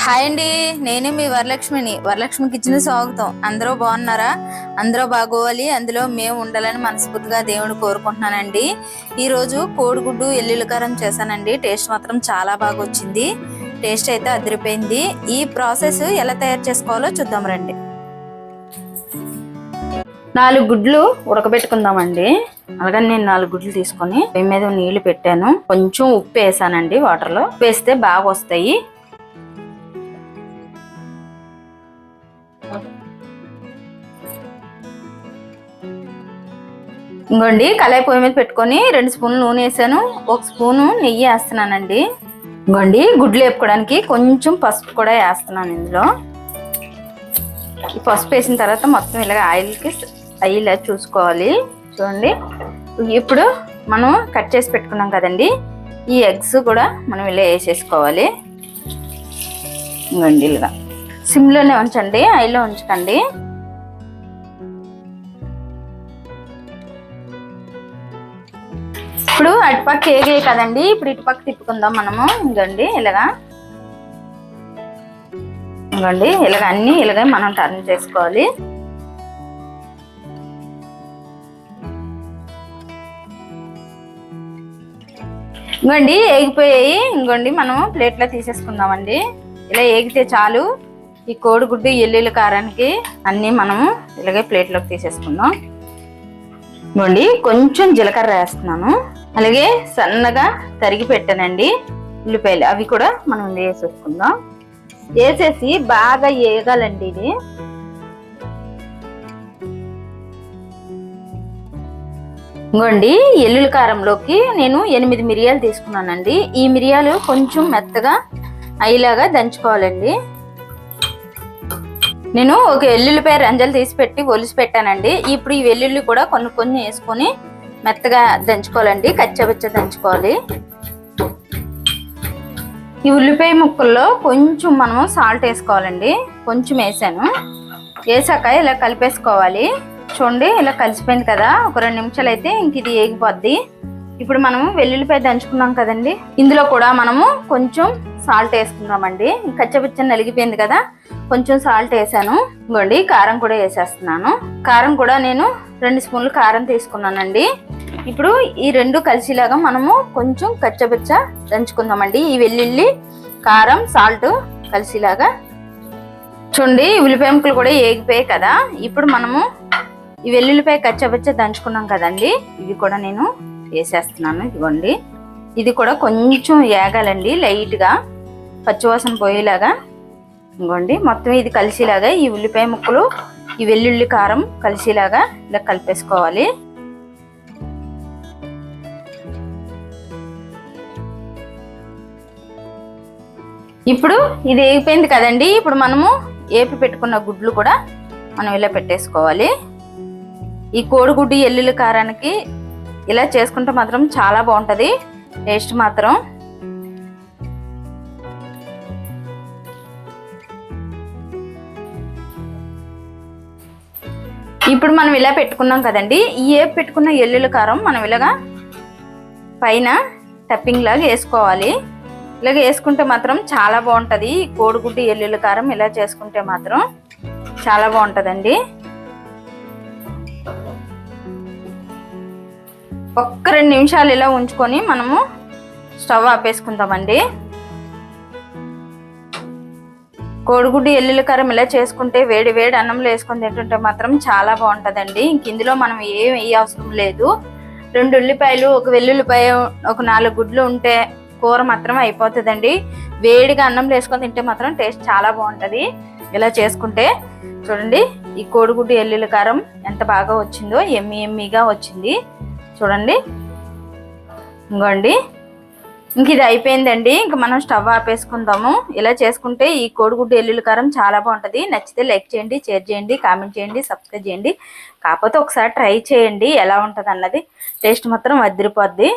Hi అండి, నేను మీ వరలక్ష్మిని. Varalakshmi kitchen స్వాగతం. అందరూ బాగున్నారా? అందరూ బాగోవాలి, అందులో మేము ఉండాలని మనస్ఫూర్తిగా దేవుని కోరుకుంటున్నానండి. ఈరోజు కోడిగుడ్డు ఎల్లుల్లి కారం చేశానండి. టేస్ట్ మాత్రం చాలా బాగా వచ్చింది. టేస్ట్ అయితే అదిరిపోయింది. ఈ ప్రాసెస్ ఎలా తయారు చేసుకోవాలో చూద్దాం రండి. 4 గుడ్లు ఉడకబెట్టుకుందామండి. అలాగని నేను 4 గుడ్లు తీసుకొని పొయ్యి మీద నీళ్లు పెట్టాను. కొంచెం ఉప్పు వేసానండి. వాటర్లో వేస్తే బాగా వస్తాయి. ఇంకోండి, కళాయి పొయ్యి మీద పెట్టుకొని 2 స్పూన్లు నూనె వేసాను. 1 స్పూను నెయ్యి వేస్తున్నానండి. ఇంకోండి, గుడ్లు వేపుకోవడానికి కొంచెం పసుపు కూడా వేస్తున్నాను ఇందులో. ఈ పసుపు వేసిన తర్వాత మొత్తం ఇలాగ ఆయిల్కి అయ్యేలా చూసుకోవాలి. చూడండి, ఇప్పుడు మనం కట్ చేసి పెట్టుకున్నాం కదండి, ఈ ఎగ్స్ కూడా మనం ఇలా వేసేసుకోవాలి. ఇంకోండి, ఇలాగా సిమ్లోనే ఉంచండి, ఆయిల్లో ఉంచకండి. ఇప్పుడు అటుపక్క ఏగాయి కదండి, ఇప్పుడు ఇటుపక్క తిప్పుకుందాం మనము. ఇంకోండి, ఇలాగా అన్ని ఇలాగే మనం టర్న్ చేసుకోవాలి. ఇంకోండి, ఏగిపోయాయి. ఇంకోండి, మనము ప్లేట్లో తీసేసుకుందామండి. ఇలా ఏగితే చాలు. ఈ కోడిగుడ్డు ఎల్లుల్లి కారానికి అన్నీ మనము ఇలాగే ప్లేట్లోకి తీసేసుకుందాం. ఇంకోండి, కొంచెం జీలకర్ర వేస్తున్నాను. అలాగే సన్నగా తరిగి పెట్టానండి ఉల్లిపాయలు, అవి కూడా మనం వేసేసుకుందాం. వేసేసి బాగా ఏగాలండి ఇది. ఇంకోండి, ఎల్లుల్లి కారంలోకి నేను 8 మిరియాలు తీసుకున్నానండి. ఈ మిరియాలు కొంచెం మెత్తగా అయ్యేలాగా దంచుకోవాలండి. నేను ఒక ఎల్లుల్లిపాయ రంజలు తీసి పెట్టి ఒలిసి పెట్టానండి. ఇప్పుడు ఈ వెల్లుల్లి కూడా కొన్ని వేసుకొని మెత్తగా దంచుకోవాలండి, కచ్చబెచ్చ దంచుకోవాలి. ఈ ఉల్లిపాయ ముక్కల్లో కొంచెం మనము సాల్ట్ వేసుకోవాలండి. కొంచెం వేసాను. వేసాక ఇలా కలిపేసుకోవాలి. చూడండి, ఇలా కలిసిపోయింది కదా. ఒక 2 నిమిషాలు అయితే ఇంక ఇది ఏగిపోద్ది. ఇప్పుడు మనము వెల్లుల్లిపాయ దంచుకున్నాం కదండి, ఇందులో కూడా మనము కొంచెం సాల్ట్ వేసుకుందామండి. కచ్చబెచ్చని నలిగిపోయింది కదా, కొంచెం సాల్ట్ వేసాను. ఇంకోండి, కారం కూడా వేసేస్తున్నాను. కారం కూడా నేను 2 స్పూన్లు కారం తీసుకున్నానండి. ఇప్పుడు ఈ 2 కలిసిలాగా మనము కొంచెం కచ్చబెచ్చ దంచుకుందామండి. ఈ వెల్లుల్లి, కారం, సాల్ట్ కలిసిలాగా. చూడండి, ఉల్లిపాయ ముక్కలు కూడా ఏగిపోయాయి కదా. ఇప్పుడు మనము ఈ వెల్లుల్లిపాయ కచ్చబెచ్చ దంచుకున్నాం కదండి, ఇవి కూడా నేను వేసేస్తున్నాను. ఇదిగోండి, ఇది కూడా కొంచెం ఏగాలండి, లైట్గా పచ్చివాసన పోయేలాగా. ఇంకోండి, మొత్తం ఇది కలిసిలాగా ఈ ఉల్లిపాయ ముక్కలు, ఈ వెల్లుల్లి, కారం కలిసిలాగా ఇలా కలిపేసుకోవాలి. ఇప్పుడు ఇది వేగిపోయింది కదండి. ఇప్పుడు మనము ఏపి పెట్టుకున్న గుడ్లు కూడా మనం ఇలా పెట్టేసుకోవాలి. ఈ కోడిగుడ్డు ఎల్లుల్లి కారానికి ఇలా చేసుకుంటే మాత్రం చాలా బాగుంటుంది టేస్ట్ మాత్రం. ఇప్పుడు మనం ఇలా పెట్టుకున్నాం కదండి, ఈ ఏపి పెట్టుకున్న ఎల్లుల్లి కారం మనం ఇలాగా పైన టప్పింగ్ లాగా వేసుకోవాలి. ఇలాగ వేసుకుంటే మాత్రం చాలా బాగుంటుంది. కోడిగుడ్డు ఎల్లుల్లి కారం ఇలా చేసుకుంటే మాత్రం చాలా బాగుంటుందండి. ఒక్క 2 నిమిషాలు ఇలా ఉంచుకొని మనము స్టవ్ ఆపేసుకుందామండి. కోడిగుడ్డు ఎల్లుల్లి కారం ఇలా చేసుకుంటే వేడి వేడి అన్నంలో వేసుకొని తింటుంటే మాత్రం చాలా బాగుంటుందండి. ఇంక ఇందులో మనం ఏం అవసరం లేదు. 2 ఉల్లిపాయలు, ఒక వెల్లుల్లిపాయ, ఒక 4 గుడ్లు ఉంటే కూర మాత్రం అయిపోతుందండి. వేడిగా అన్నంలో వేసుకొని తింటే మాత్రం టేస్ట్ చాలా బాగుంటుంది ఇలా చేసుకుంటే. చూడండి, ఈ కోడిగుడ్డు ఎల్లుల్లి కారం ఎంత బాగా వచ్చిందో, ఎమ్మీగా వచ్చింది చూడండి. ఇంకోండి, ఇంక ఇది అయిపోయిందండి. ఇంక మనం స్టవ్ ఆపేసుకుందాము. ఇలా చేసుకుంటే ఈ కోడిగుడ్డు ఎల్లుల్లి కారం చాలా బాగుంటుంది. నచ్చితే లైక్ చేయండి, షేర్ చేయండి, కామెంట్ చేయండి, సబ్స్క్రైబ్ చేయండి. కాకపోతే ఒకసారి ట్రై చేయండి ఎలా ఉంటుంది అన్నది. టేస్ట్ మాత్రం అదిరిపోద్ది.